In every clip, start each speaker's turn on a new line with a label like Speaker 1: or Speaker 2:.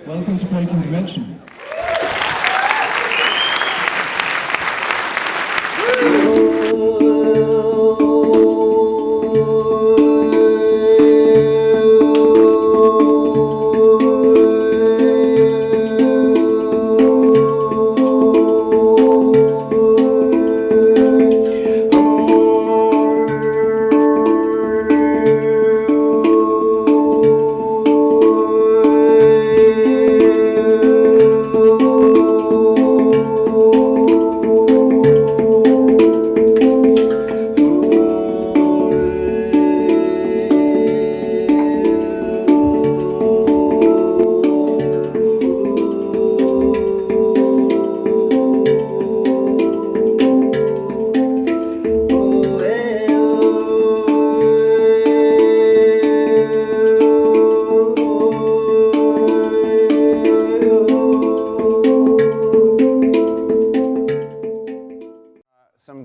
Speaker 1: Welcome to Breaking Dimension.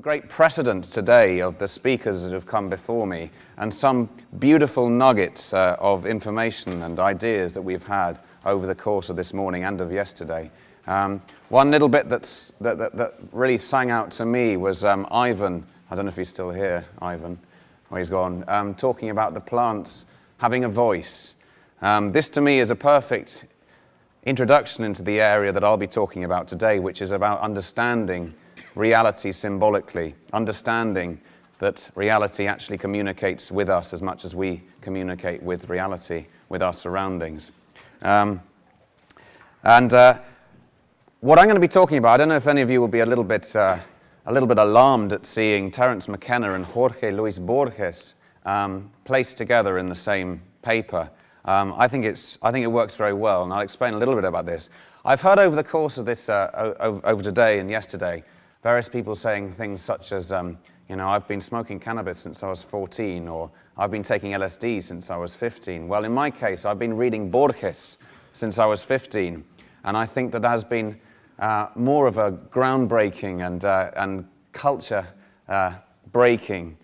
Speaker 2: Great precedent today of the speakers that have come before me, and some beautiful nuggets of information and ideas that we've had over the course of this morning and of yesterday. One little bit that really sang out to me was Ivan, I don't know if he's still here, Ivan, where he's gone, talking about the plants having a voice. This to me is a perfect introduction into the area that I'll be talking about today, which is about understanding reality symbolically, understanding that reality actually communicates with us as much as we communicate with reality, with our surroundings. What I'm going to be talking about, I don't know if any of you will be a little bit alarmed at seeing Terence McKenna and Jorge Luis Borges placed together in the same paper. I think it works very well, and I'll explain a little bit about this. I've heard over the course of this, over today and yesterday, various people saying things such as, I've been smoking cannabis since I was 14, or I've been taking LSD since I was 15. Well, in my case, I've been reading Borges since I was 15, and I think that has been more of a groundbreaking and culture-breaking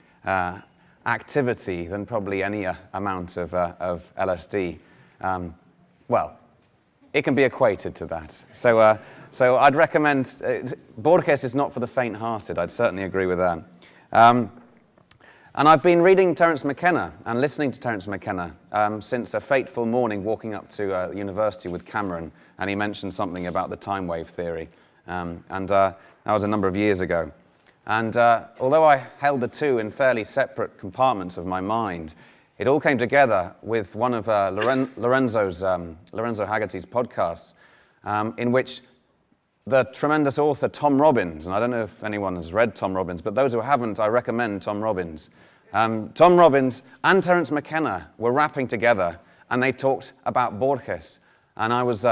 Speaker 2: activity than probably any amount of LSD. Well, it can be equated to that. So I'd recommend, Borges is not for the faint-hearted, I'd certainly agree with that. And I've been reading Terence McKenna and listening to Terence McKenna since a fateful morning walking up to university with Cameron, and he mentioned something about the time wave theory. That was a number of years ago. And although I held the two in fairly separate compartments of my mind, it all came together with one of Lorenzo Haggerty's podcasts, in which the tremendous author Tom Robbins, and I don't know if anyone has read Tom Robbins, but those who haven't, I recommend Tom Robbins. Tom Robbins and Terence McKenna were rapping together, and they talked about Borges. And I was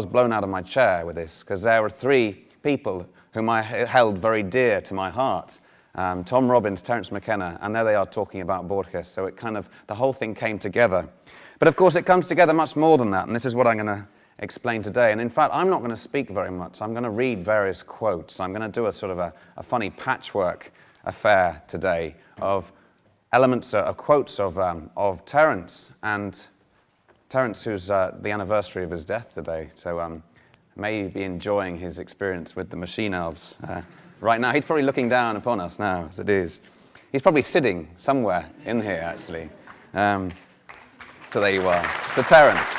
Speaker 2: blown out of my chair with this, because there were three people whom I held very dear to my heart. Tom Robbins, Terence McKenna, and there they are talking about Borges. So it the whole thing came together. But of course, it comes together much more than that, and this is what I'm going to explain today. And in fact, I'm not going to speak very much. I'm going to read various quotes. I'm going to do a sort of a funny patchwork affair today of elements, of quotes of Terence, and Terence, who's the anniversary of his death today. So may be enjoying his experience with the machine elves right now. He's probably looking down upon us now, as it is. He's probably sitting somewhere in here, actually. So there you are. So Terence.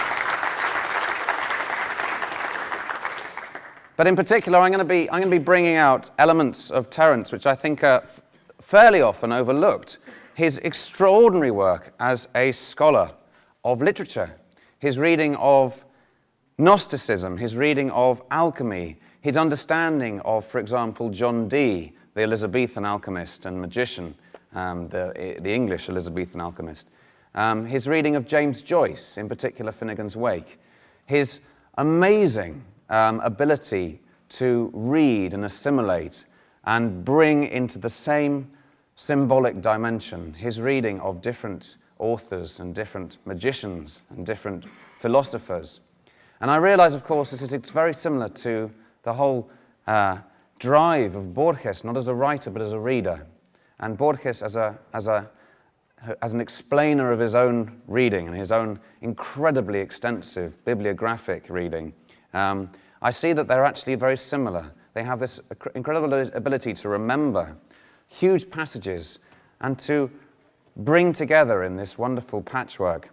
Speaker 2: But in particular, I'm going to be bringing out elements of Terence which I think are fairly often overlooked. His extraordinary work as a scholar of literature, his reading of Gnosticism, his reading of alchemy, his understanding of, for example, John Dee, the Elizabethan alchemist and magician, the English Elizabethan alchemist, his reading of James Joyce, in particular Finnegan's Wake, his amazing ability to read and assimilate and bring into the same symbolic dimension his reading of different authors and different magicians and different philosophers. And I realize, of course, it's very similar to the whole drive of Borges, not as a writer but as a reader. And Borges as a as an explainer of his own reading and his own incredibly extensive bibliographic reading, I see that they're actually very similar. They have this incredible ability to remember huge passages and to bring together in this wonderful patchwork,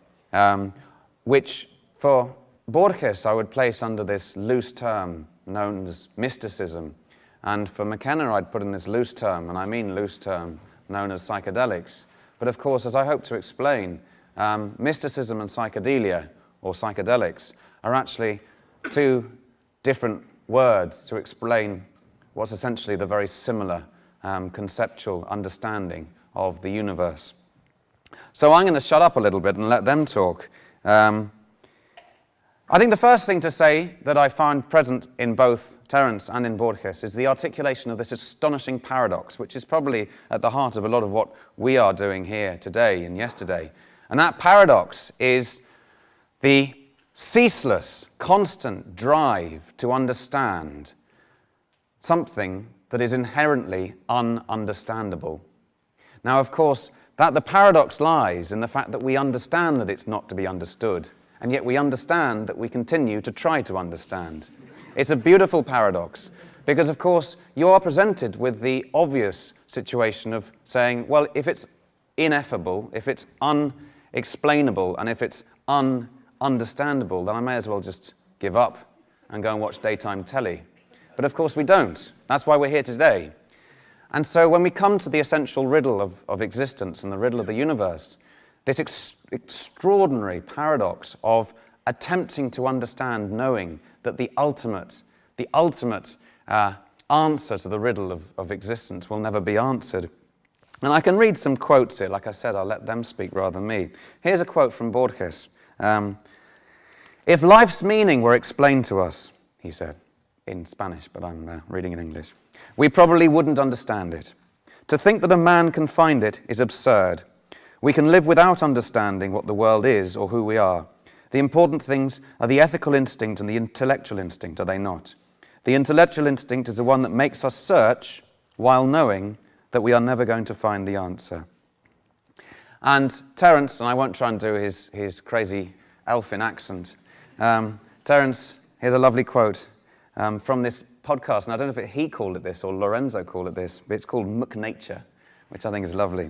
Speaker 2: which for Borges I would place under this loose term known as mysticism, and for McKenna I'd put in this loose term, and I mean loose term, known as psychedelics. But of course, as I hope to explain, mysticism and psychedelia, or psychedelics, are actually two different words to explain what's essentially the very similar conceptual understanding of the universe. So I'm going to shut up a little bit and let them talk. I think the first thing to say that I find present in both Terence and in Borges is the articulation of this astonishing paradox, which is probably at the heart of a lot of what we are doing here today and yesterday. And that paradox is the ceaseless, constant drive to understand something that is inherently ununderstandable. Now, of course, the paradox lies in the fact that we understand that it's not to be understood, and yet we understand that we continue to try to understand. It's a beautiful paradox, because of course you are presented with the obvious situation of saying, well, if it's ineffable, if it's unexplainable, and if it's ununderstandable, then I may as well just give up and go and watch daytime telly. But of course we don't. That's why we're here today. And so when we come to the essential riddle of existence and the riddle of the universe, this extraordinary paradox of attempting to understand, knowing that the ultimate answer to the riddle of existence will never be answered. And I can read some quotes here. Like I said, I'll let them speak rather than me. Here's a quote from Borges. If life's meaning were explained to us, he said, in Spanish, but I'm reading in English, we probably wouldn't understand it. To think that a man can find it is absurd. We can live without understanding what the world is or who we are. The important things are the ethical instinct and the intellectual instinct, are they not? The intellectual instinct is the one that makes us search while knowing that we are never going to find the answer. And Terence, and I won't try and do his crazy elfin accent, Terence, here's a lovely quote from this podcast, and I don't know if he called it this or Lorenzo called it this, but it's called McNature, which I think is lovely.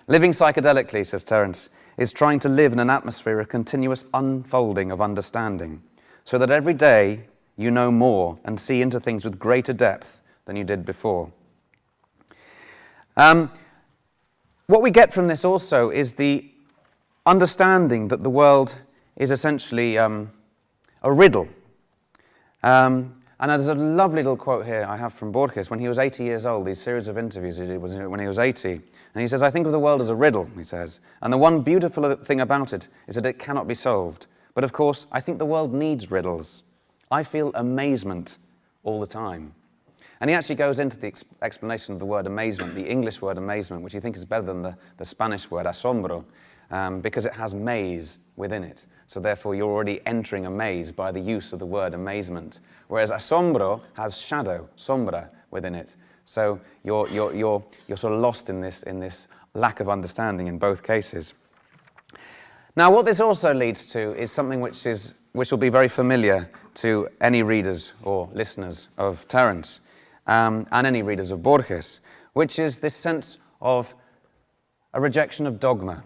Speaker 2: Living psychedelically, says Terence, is trying to live in an atmosphere of continuous unfolding of understanding, so that every day you know more and see into things with greater depth than you did before. What we get from this also is the understanding that the world is essentially a riddle. And there's a lovely little quote here I have from Borges when he was 80 years old, these series of interviews he did when he was 80. And he says, I think of the world as a riddle, he says. And the one beautiful thing about it is that it cannot be solved. But of course, I think the world needs riddles. I feel amazement all the time. And he actually goes into the explanation of the word amazement, the English word amazement, which he thinks is better than the Spanish word asombro, because it has maze within it. So therefore, you're already entering a maze by the use of the word amazement. Whereas asombro has shadow, sombra, within it. So you're sort of lost in this lack of understanding in both cases. Now, what this also leads to is something which will be very familiar to any readers or listeners of Terence, and any readers of Borges, which is this sense of a rejection of dogma,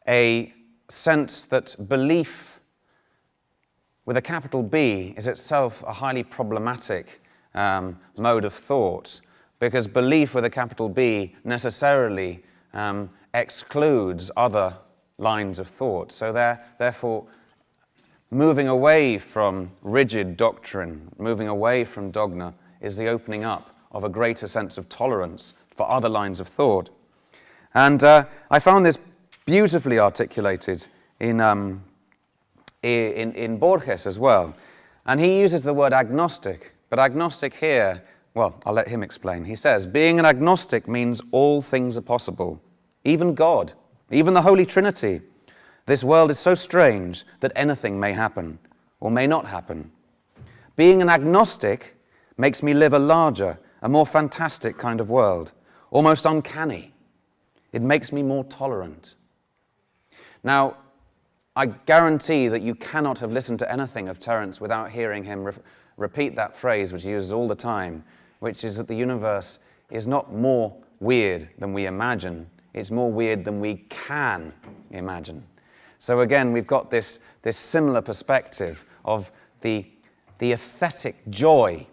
Speaker 2: a sense that belief with a capital B is itself a highly problematic mode of thought, because belief with a capital B necessarily excludes other lines of thought. So therefore, moving away from rigid doctrine, moving away from dogma, is the opening up of a greater sense of tolerance for other lines of thought. And I found this beautifully articulated in Borges as well. And he uses the word agnostic, but agnostic here, well, I'll let him explain. He says, being an agnostic means all things are possible, even God, even the Holy Trinity. This world is so strange that anything may happen or may not happen. Being an agnostic makes me live a larger, a more fantastic kind of world, almost uncanny. It makes me more tolerant. Now, I guarantee that you cannot have listened to anything of Terence without hearing him repeat that phrase, which he uses all the time, which is that the universe is not more weird than we imagine, it's more weird than we can imagine. So again, we've got this similar perspective of the aesthetic joy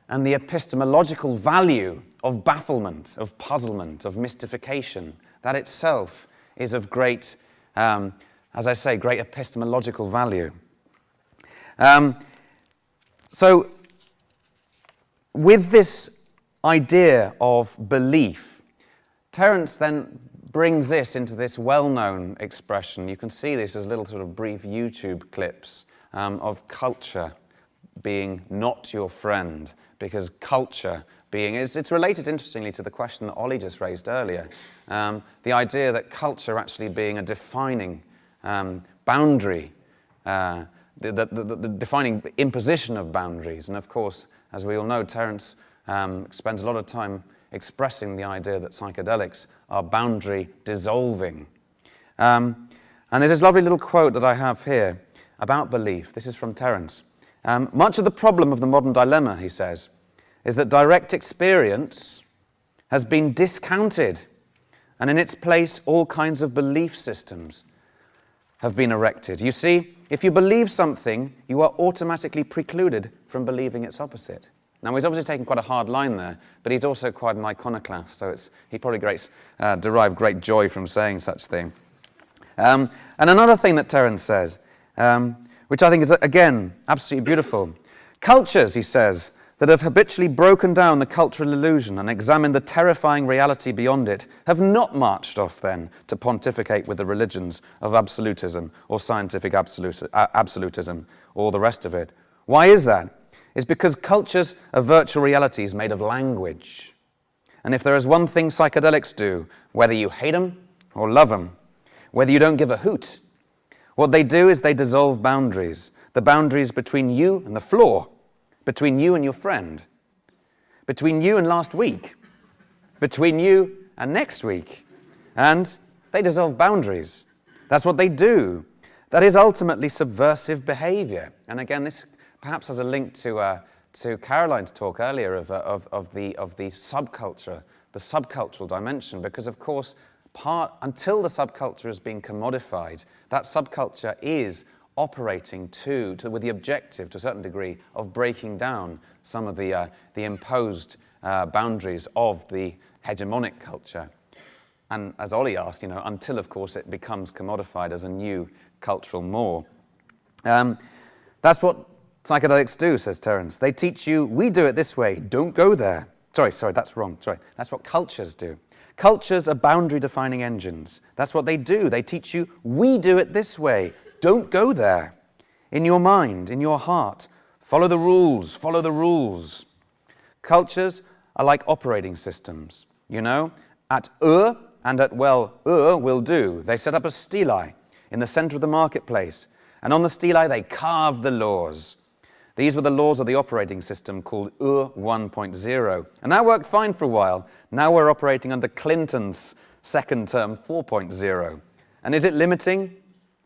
Speaker 2: and the epistemological value of bafflement, of puzzlement, of mystification. That itself is of great, as I say, great epistemological value. So with this idea of belief, Terence then brings this into this well-known expression. You can see this as little sort of brief YouTube clips of culture being not your friend, because culture being, it's related interestingly to the question that Ollie just raised earlier, the idea that culture actually being a defining boundary, the defining imposition of boundaries. And of course, as we all know, Terence spends a lot of time expressing the idea that psychedelics are boundary dissolving. And there's this lovely little quote that I have here about belief. This is from Terence. Much of the problem of the modern dilemma, he says, is that direct experience has been discounted, and in its place all kinds of belief systems have been erected. You see, if you believe something, you are automatically precluded from believing its opposite. Now, he's obviously taken quite a hard line there, but he's also quite an iconoclast, so he probably derived great joy from saying such thing. And another thing that Terence says, which I think is, again, absolutely beautiful. Cultures, he says, that have habitually broken down the cultural illusion and examined the terrifying reality beyond it have not marched off then to pontificate with the religions of absolutism or scientific absolutism or the rest of it. Why is that? It's because cultures are virtual realities made of language. And if there is one thing psychedelics do, whether you hate them or love them, whether you don't give a hoot, what they do is they dissolve boundaries, the boundaries between you and the floor, between you and your friend, between you and last week, between you and next week. And they dissolve boundaries. That's what they do. That is ultimately subversive behavior. And again, this perhaps has a link to Caroline's talk earlier of the subculture, the subcultural dimension, because of course, until the subculture is being commodified, that subculture is operating with the objective, to a certain degree, of breaking down some of the imposed boundaries of the hegemonic culture. And as Ollie asked, until, of course, it becomes commodified as a new cultural more. That's what psychedelics do, says Terence. They teach you, we do it this way, don't go there. Sorry, that's wrong. Sorry, that's what cultures do. Cultures are boundary-defining engines. That's what they do. They teach you, we do it this way, don't go there. In your mind, in your heart, follow the rules, follow the rules. Cultures are like operating systems, At and at will do. They set up a stelae in the center of the marketplace, and on the stelae they carve the laws. These were the laws of the operating system called 1.0, and that worked fine for a while. Now we're operating under Clinton's second term 4.0. And is it limiting?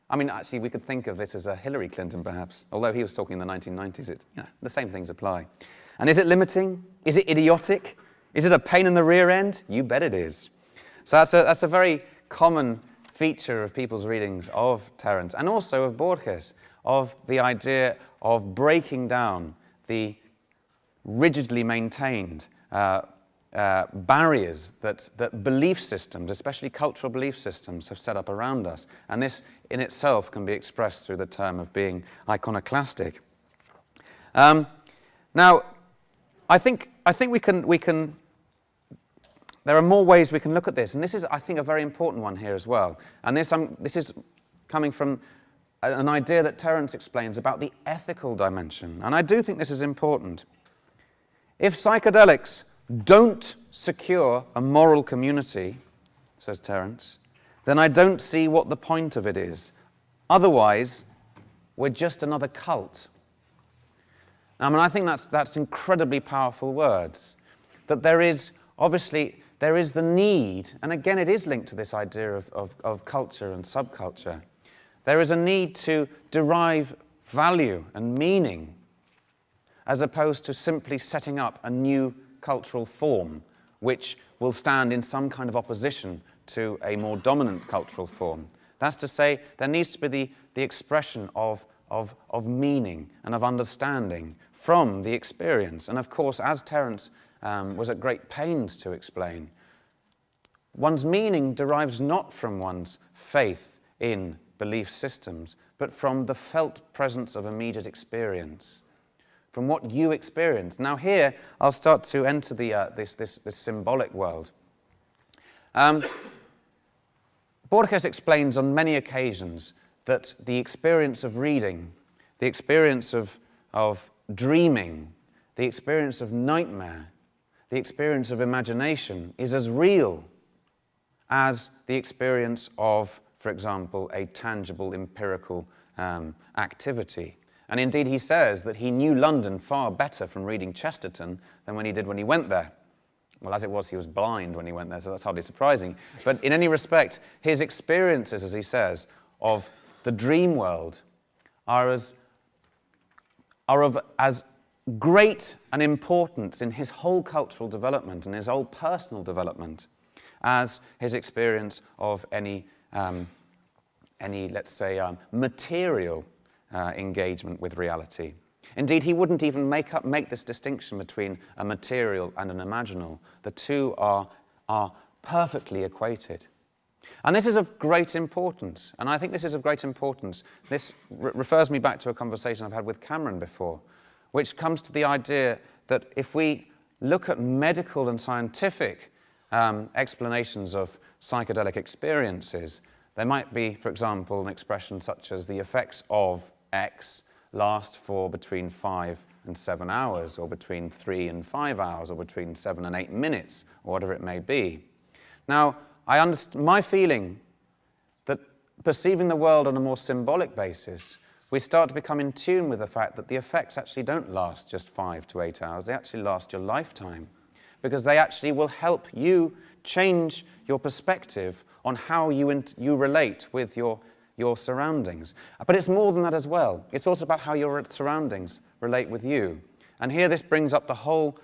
Speaker 2: I mean, actually, we could think of this as a Hillary Clinton, perhaps. Although he was talking in the 1990s, the same things apply. And is it limiting? Is it idiotic? Is it a pain in the rear end? You bet it is. So that's a very common feature of people's readings of Terence, and also of Borges, of the idea of breaking down the rigidly maintained barriers that belief systems, especially cultural belief systems, have set up around us. And this in itself can be expressed through the term of being iconoclastic. Now, I think we can. There are more ways we can look at this, and this is, I think, a very important one here as well. And this is coming from an idea that Terence explains about the ethical dimension, and I do think this is important. If psychedelics don't secure a moral community, says Terence, then I don't see what the point of it is. Otherwise, we're just another cult. I mean, I think that's incredibly powerful words. That there is, obviously, there is the need, and again it is linked to this idea of culture and subculture, there is a need to derive value and meaning as opposed to simply setting up a new cultural form which will stand in some kind of opposition to a more dominant cultural form. That's to say, there needs to be the expression of meaning and of understanding from the experience. And of course, as Terence was at great pains to explain, one's meaning derives not from one's faith in belief systems, but from the felt presence of immediate experience, from what you experience. Now here, I'll start to enter this symbolic world. Borges explains on many occasions that the experience of reading, the experience of dreaming, the experience of nightmare, the experience of imagination is as real as the experience of, for example, a tangible empirical activity. And indeed he says that he knew London far better from reading Chesterton than when he did when he went there. Well, as it was, he was blind when he went there, so that's hardly surprising. But in any respect, his experiences, as he says, of the dream world are of as great an importance in his whole cultural development and his whole personal development as his experience of any let's say, material engagement with reality. Indeed, he wouldn't even make this distinction between a material and an imaginal. The two are perfectly equated. And this is of great importance, and I think this is of great importance. This refers me back to a conversation I've had with Cameron before, which comes to the idea that if we look at medical and scientific explanations of psychedelic experiences, there might be, for example, an expression such as the effects of X last for between 5 and 7 hours, or between 3 and 5 hours, or between 7 and 8 minutes, or whatever it may be. Now, my feeling that perceiving the world on a more symbolic basis, we start to become in tune with the fact that the effects actually don't last just 5 to 8 hours, they actually last your lifetime, because they actually will help you change your perspective on how you relate with your surroundings. But it's more than that as well. It's also about how your surroundings relate with you. And here this brings up the whole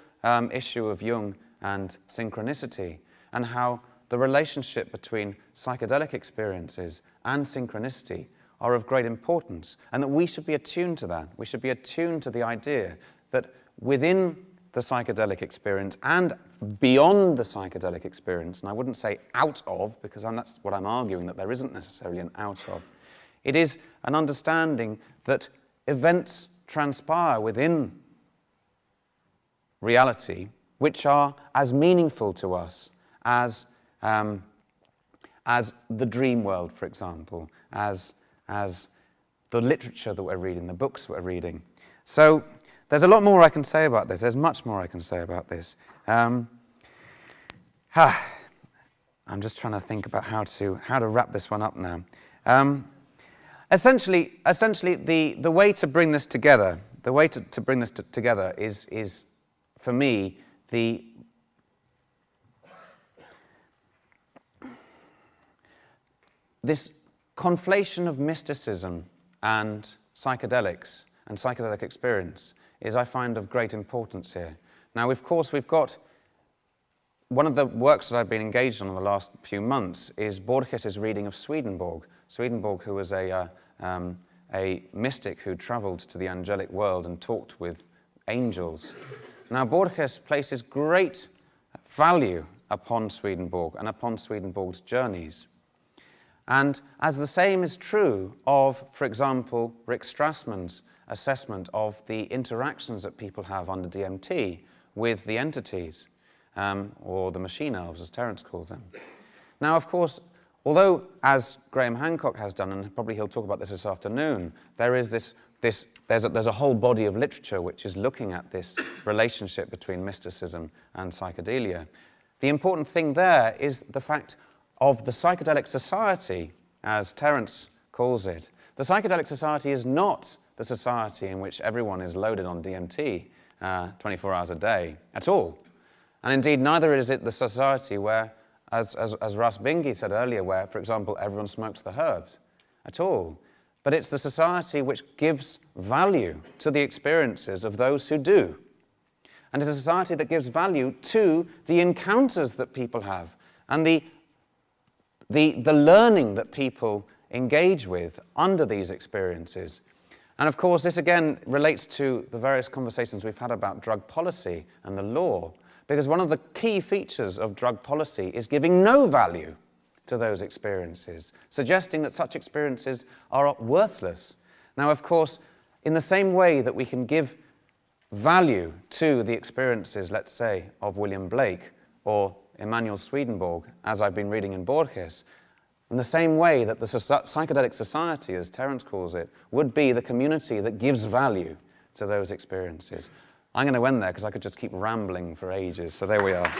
Speaker 2: issue of Jung and synchronicity, and how the relationship between psychedelic experiences and synchronicity are of great importance, and that we should be attuned to that. We should be attuned to the idea that within the psychedelic experience and beyond the psychedelic experience, and I wouldn't say out of, because that's what I'm arguing, that there isn't necessarily an out of, it is an understanding that events transpire within reality which are as meaningful to us as the dream world, for example, as the literature that we're reading, the books that we're reading. So there's a lot more I can say about this. There's much more I can say about this. I'm just trying to think about how to wrap this one up now. Essentially, the way to bring this together, is for me this conflation of mysticism and psychedelics and psychedelic experience is, I find, of great importance here. Now, of course, we've got one of the works that I've been engaged on in the last few months is Borges' reading of Swedenborg. Swedenborg, who was a mystic who traveled to the angelic world and talked with angels. Now, Borges places great value upon Swedenborg and upon Swedenborg's journeys. And as the same is true of, for example, Rick Strassman's assessment of the interactions that people have under DMT with the entities, or the machine elves, as Terence calls them. Now, of course, although, as Graham Hancock has done, and probably he'll talk about this afternoon, there is there's a whole body of literature which is looking at this relationship between mysticism and psychedelia. The important thing there is the fact of the psychedelic society, as Terence calls it. The psychedelic society is not the society in which everyone is loaded on DMT 24 hours a day at all. And indeed, neither is it the society where, as Russ Bingi said earlier, where, for example, everyone smokes the herbs at all. But it's the society which gives value to the experiences of those who do. And it's a society that gives value to the encounters that people have and the learning that people engage with under these experiences. And of course, this again relates to the various conversations we've had about drug policy and the law, because one of the key features of drug policy is giving no value to those experiences, suggesting that such experiences are worthless. Now, of course, in the same way that we can give value to the experiences, let's say, of William Blake or Emanuel Swedenborg, as I've been reading in Borges, in the same way that the psychedelic society, as Terence calls it, would be the community that gives value to those experiences. I'm going to end there because I could just keep rambling for ages, so there we are.